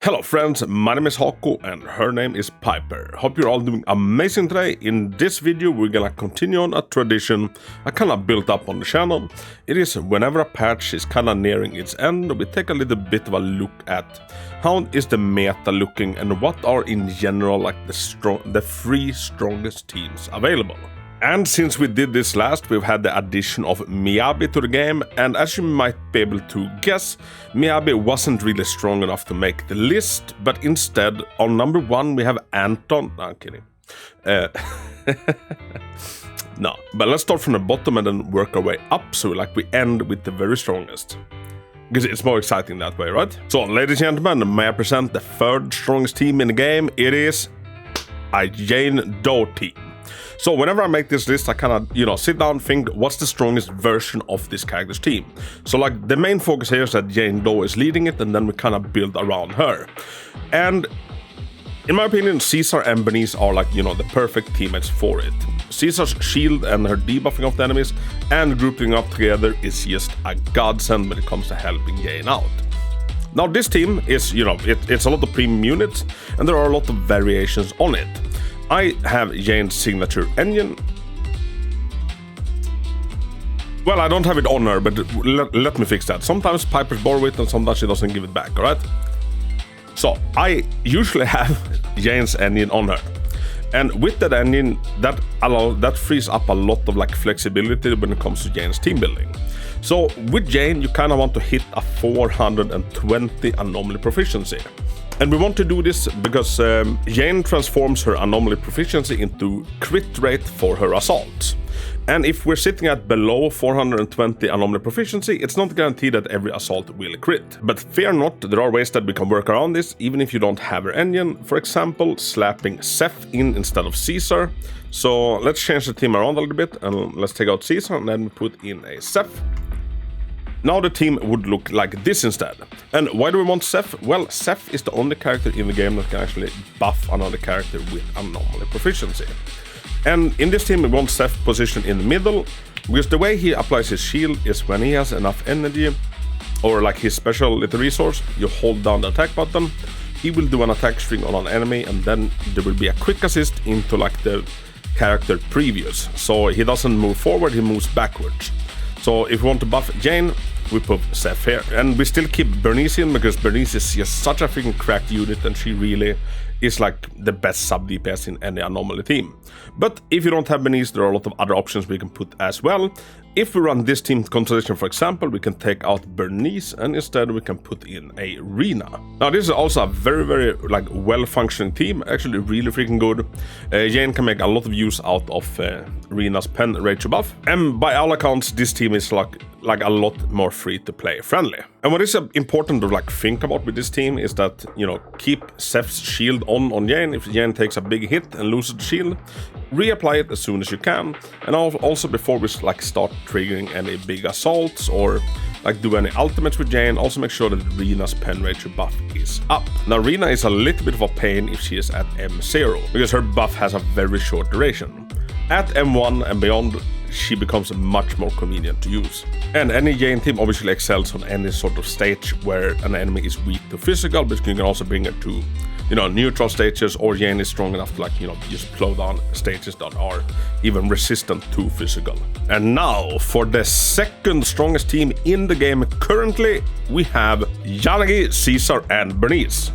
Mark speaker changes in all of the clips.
Speaker 1: Hello friends, my name is Hako and her name is Piper. Hope you're all doing amazing today. In this video we're gonna continue on a tradition I kinda built up on the channel. It is whenever a patch is kinda nearing its end, we take a little bit of a look at how is the meta looking and what are in general like the three strongest teams available. And since we did this last, we've had the addition of Miyabi to the game, and as you might be able to guess, Miyabi wasn't really strong enough to make the list, but instead, on number 1 we have Anton. No, I'm kidding. No, but let's start from the bottom and then work our way up, so like we end with the very strongest. Because it's more exciting that way, right? So, ladies and gentlemen, may I present the third strongest team in the game? It is a Jane Doe team. So whenever I make this list, I kind of, sit down and think, what's the strongest version of this character's team? So like the main focus here is that Jane Doe is leading it, and then we kind of build around her. And in my opinion, Caesar and Burnice are like, the perfect teammates for it. Caesar's shield and her debuffing of the enemies and grouping up together is just a godsend when it comes to helping Jane out. Now this team is, it's a lot of premium units, and there are a lot of variations on it. I have Jane's signature engine. Well, I don't have it on her, but let me fix that. Sometimes Piper's borrow it and sometimes she doesn't give it back, alright? So, I usually have Jane's engine on her. And with that engine, that frees up a lot of like flexibility when it comes to Jane's team building. So, with Jane, you kind of want to hit a 420 anomaly proficiency. And we want to do this because Jane transforms her anomaly proficiency into crit rate for her assaults. And if we're sitting at below 420 anomaly proficiency, it's not guaranteed that every assault will crit. But fear not, there are ways that we can work around this, even if you don't have her engine. For example, slapping Seth in instead of Caesar. So let's change the team around a little bit, and let's take out Caesar, and then we put in a Seth. Now the team would look like this instead. And why do we want Seth? Well, Seth is the only character in the game that can actually buff another character with anomaly proficiency. And in this team we want Seth positioned in the middle, because the way he applies his shield is when he has enough energy, or like his special little resource, you hold down the attack button, he will do an attack string on an enemy, and then there will be a quick assist into like the character previous. So he doesn't move forward, he moves backwards. So if we want to buff Jane, we put Seth here. And we still keep Burnice in, because Burnice is just such a freaking cracked unit, and she really is like the best sub DPS in any anomaly team. But if you don't have Burnice, there are a lot of other options we can put as well. If we run this team constellation, for example, we can take out Burnice, and instead we can put in a Rina. Now this is also a very, very like well-functioning team, actually really freaking good. Jane can make a lot of use out of Rina's pen ratio buff, and by all accounts this team is like a lot more free-to-play friendly. And what is important to like think about with this team is that, keep Seth's shield on Jane. If Jane takes a big hit and loses the shield, reapply it as soon as you can. And also before we like start triggering any big assaults or like do any ultimates with Jane, also make sure that Rina's pen ratio buff is up. Now Rina is a little bit of a pain if she is at M0, because her buff has a very short duration. At M1 and beyond, she becomes much more convenient to use. And any Jane team obviously excels on any sort of stage where an enemy is weak to physical, but you can also bring her to, neutral stages, or Jane is strong enough to just plow down stages that are even resistant to physical. And now for the second strongest team in the game currently, we have Yanagi, Caesar and Burnice.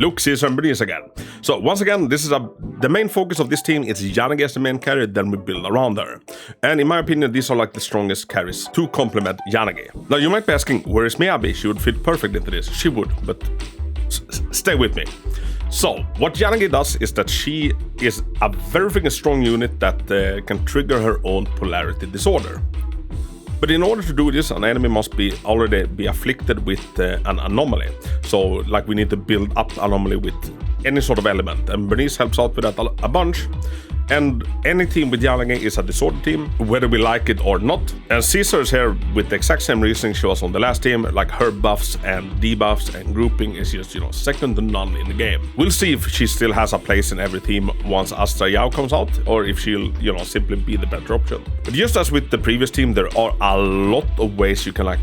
Speaker 1: Look, Caesar and Burnice again. So once again, this is the main focus of this team is Yanagi as the main carry, then we build around her. And in my opinion, these are like the strongest carries to complement Yanagi. Now you might be asking, where is Miyabi? She would fit perfect into this. She would, but stay with me. So what Yanagi does is that she is a very freaking strong unit that can trigger her own polarity disorder. But in order to do this, an enemy must already be afflicted with an anomaly. So like we need to build up anomaly with any sort of element, and Burnice helps out with that a bunch. And any team with Yanagi is a disorder team, whether we like it or not. And Caesar is here with the exact same reasoning she was on the last team, like her buffs and debuffs and grouping is just, second to none in the game. We'll see if she still has a place in every team once Astra Yao comes out, or if she'll, simply be the better option. But just as with the previous team, there are a lot of ways you can,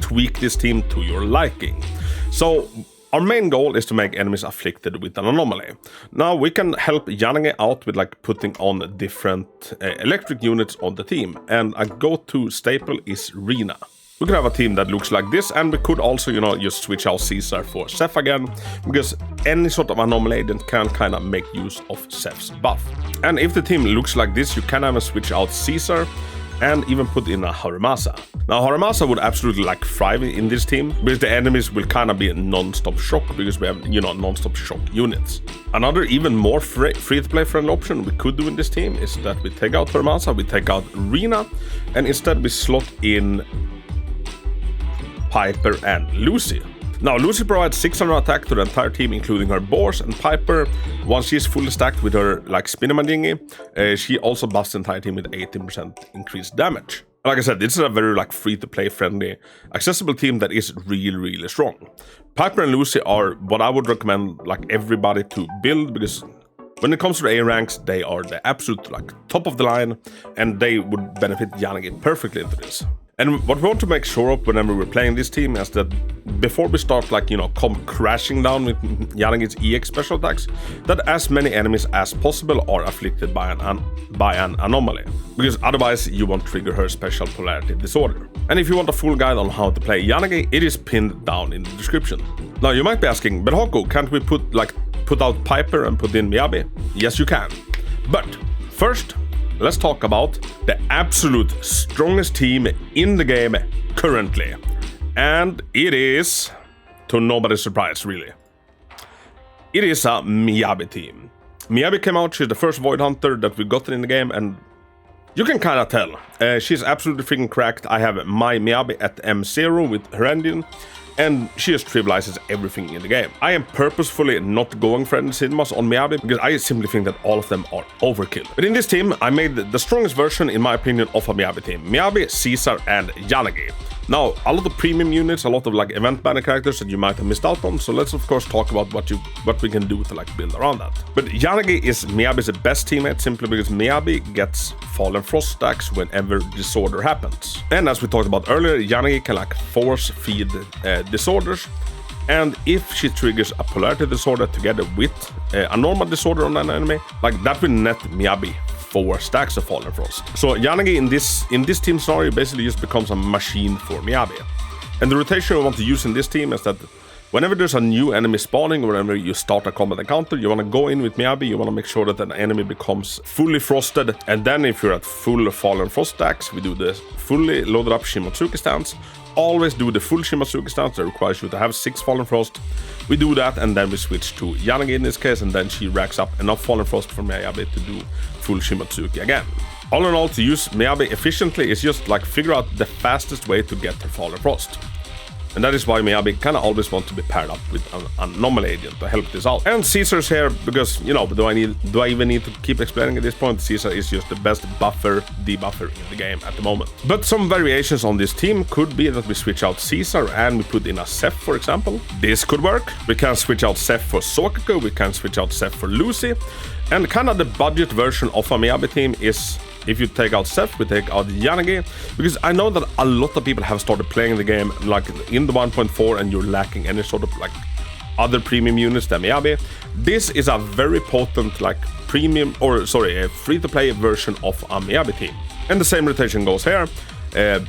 Speaker 1: tweak this team to your liking. So Our main goal is to make enemies afflicted with an anomaly. Now we can help Yanagi out with like putting on different electric units on the team, and a go-to staple is Rina. We could have a team that looks like this, and we could also, you know, just switch out Caesar for Seth again, because any sort of anomaly agent can kind of make use of Seth's buff. And if the team looks like this, you can even switch out Caesar and even put in a Haramasa. Now Haramasa would absolutely like thrive in this team, because the enemies will kind of be non-stop shock, because we have, you know, non-stop shock units. Another even more free-to-play friendly option we could do in this team is that we take out Haramasa, we take out Rina, and instead we slot in Piper and Lucy. Now Lucy provides 600 attack to the entire team, including her boars, and Piper, once she's fully stacked with her like Spinamandingi, she also buffs the entire team with 18% increased damage. Like I said, this is a very like free-to-play friendly, accessible team that is really strong. Piper and Lucy are what I would recommend like everybody to build, because when it comes to the A ranks, they are the absolute like top of the line, and they would benefit Yanagi perfectly into this. And what we want to make sure of whenever we're playing this team is that before we start like, you know, come crashing down with Yanagi's EX special attacks, that as many enemies as possible are afflicted by an anomaly, because otherwise you won't trigger her special polarity disorder. And if you want a full guide on how to play Yanagi, it is pinned down in the description. Now you might be asking, but Hako, can't we put out Piper and put in Miyabi? Yes, you can. But first, let's talk about the absolute strongest team in the game currently. And it is, to nobody's surprise really, it is a Miyabi team. Miyabi came out, she's the first Void Hunter that we got in the game, and you can kind of tell. She's absolutely freaking cracked. I have my Miyabi at M0 with her engine, and she just trivializes everything in the game. I am purposefully not going for any cinemas on Miyabi, because I simply think that all of them are overkill. But in this team, I made the strongest version, in my opinion, of a Miyabi team. Miyabi, Caesar, and Yanagi. Now, a lot of premium units, a lot of like event banner characters that you might have missed out on, so let's of course talk about what we can do to like build around that. But Yanagi is Miyabi's best teammate, simply because Miyabi gets Fallen Frost stacks whenever disorder happens. And as we talked about earlier, Yanagi can like force feed disorders, and if she triggers a polarity disorder together with a normal disorder on an enemy, like that will net Miyabi 4 stacks of Fallen Frost. So Yanagi in this team scenario basically just becomes a machine for Miyabi. And the rotation we want to use in this team is that whenever there's a new enemy spawning, or whenever you start a combat encounter, you want to go in with Miyabi, you want to make sure that an enemy becomes fully frosted, and then if you're at full Fallen Frost stacks, we do the fully loaded up Shimotsuki stance. Always do the full Shimotsuki stance that requires you to have 6 Fallen Frost. We do that, and then we switch to Yanagi in this case, and then she racks up enough Fallen Frost for Miyabi to do full Shimotsuki again. All in all, to use Miyabi efficiently is just like figure out the fastest way to get her Fallen Frost. And that is why Miyabi kind of always want to be paired up with an anomaly agent to help this out. And Caesar's here because, you know, do I even need to keep explaining at this point? Caesar is just the best buffer, debuffer in the game at the moment. But some variations on this team could be that we switch out Caesar and we put in a Seth, for example. This could work. We can switch out Seth for Soukaku, we can switch out Seth for Lucy. And kind of the budget version of a Miyabi team is, if you take out Seth, we take out Yanagi, because I know that a lot of people have started playing the game like in the 1.4 and you're lacking any sort of like other premium units than Miyabi. This is a very potent like a free-to-play version of a Miyabi team. And the same rotation goes here.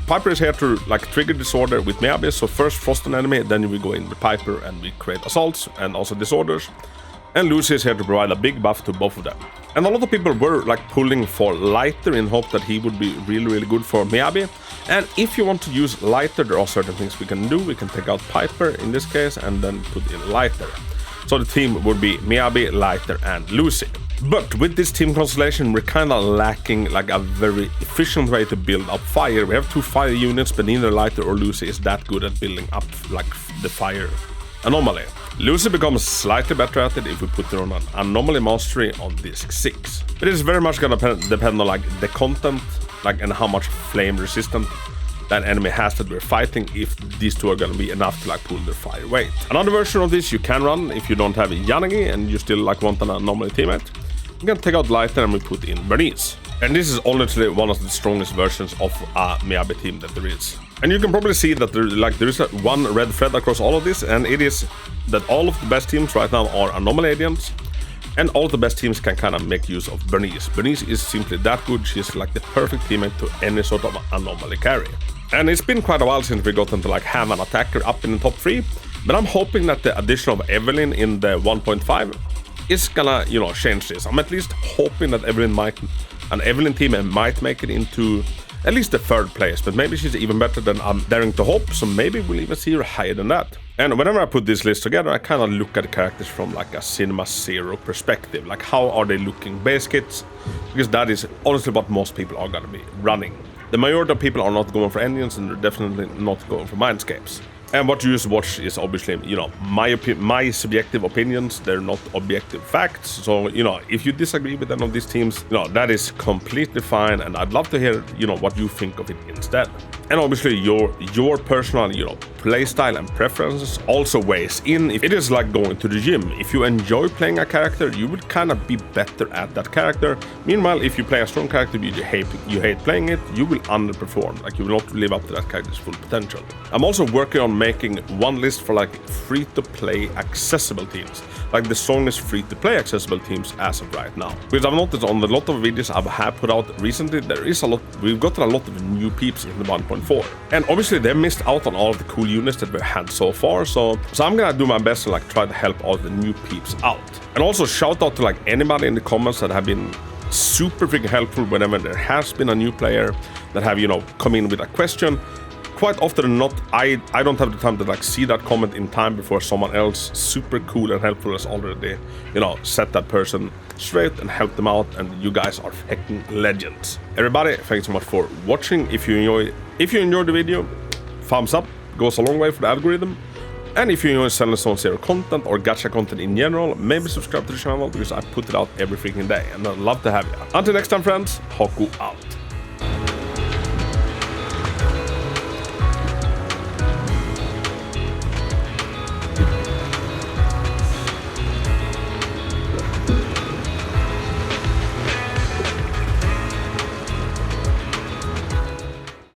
Speaker 1: Piper is here to like trigger disorder with Miyabi, so first frost an enemy, then we go in with Piper and we create assaults and also disorders. And Lucy is here to provide a big buff to both of them. And a lot of people were like pulling for Lighter in hope that he would be really good for Miyabi. And if you want to use Lighter, there are certain things we can do. We can take out Piper in this case and then put in Lighter. So the team would be Miyabi, Lighter, and Lucy. But with this team constellation, we're kind of lacking like a very efficient way to build up fire. We have 2 fire units, but neither Lighter or Lucy is that good at building up like the fire anomaly. Lucy becomes slightly better at it if we put her on an anomaly mastery on disc 6. But it's very much gonna depend on like the content, like and how much flame resistant that enemy has that we're fighting, if these 2 are gonna be enough to like pull their fire weight. Another version of this you can run if you don't have Yanagi and you still like want an anomaly teammate. You can take out Lighter and we put in Burnice. And this is honestly one of the strongest versions of a Miyabi team that there is. And you can probably see that there is one red thread across all of this, and it is that all of the best teams right now are anomaly agents, and all of the best teams can kind of make use of Burnice. Burnice is simply that good. She's like the perfect teammate to any sort of anomaly carry. And it's been quite a while since we got them to like have an attacker up in the top 3, but I'm hoping that the addition of Evelyn in the 1.5 is gonna, you know, change this. I'm at least hoping that an Evelyn team might make it into at least the 3rd place, but maybe she's even better than I'm daring to hope, so maybe we'll even see her higher than that. And whenever I put this list together, I kind of look at the characters from like a Cinema Zero perspective, like how are they looking base kits, because that is honestly what most people are gonna be running. The majority of people are not going for engines, and they're definitely not going for mindscapes. And what you just watch is obviously, you know, my subjective opinions. They're not objective facts. So, you know, if you disagree with any of these teams, you know, that is completely fine. And I'd love to hear, you know, what you think of it instead. And obviously your personal, you know, playstyle and preferences also weighs in. If it is like going to the gym, if you enjoy playing a character, you would kind of be better at that character. Meanwhile, if you play a strong character, you hate playing it, you will underperform. Like, you will not live up to that character's full potential. I'm also working on making one list for like free-to-play accessible teams, like the strongest free-to-play accessible teams as of right now. Because I've noticed on the lot of videos I have put out recently, we've gotten a lot of new peeps in the 1.4, and obviously they missed out on all of the cool units that we've had so far. So I'm gonna do my best to like try to help all the new peeps out, and also shout out to like anybody in the comments that have been super freaking helpful whenever there has been a new player that have, you know, come in with a question. Quite often than not, I don't have the time to like see that comment in time before someone else super cool and helpful has already, you know, set that person straight and helped them out, and you guys are fucking legends. Everybody, thanks so much for watching. If you enjoyed the video, thumbs up goes a long way for the algorithm. And if you enjoy Zenless Zone Zero content or Gacha content in general, maybe subscribe to the channel, because I put it out every freaking day, and I'd love to have you. Until next time, friends, Hako out.